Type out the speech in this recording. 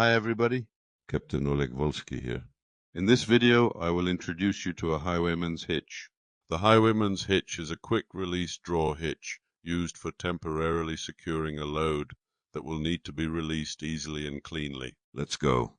Hi everybody, Captain Oleg Volsky here. In this video I will introduce you to a Highwayman's hitch. The Highwayman's hitch is a quick release draw hitch used for temporarily securing a load that will need to be released easily and cleanly. Let's go.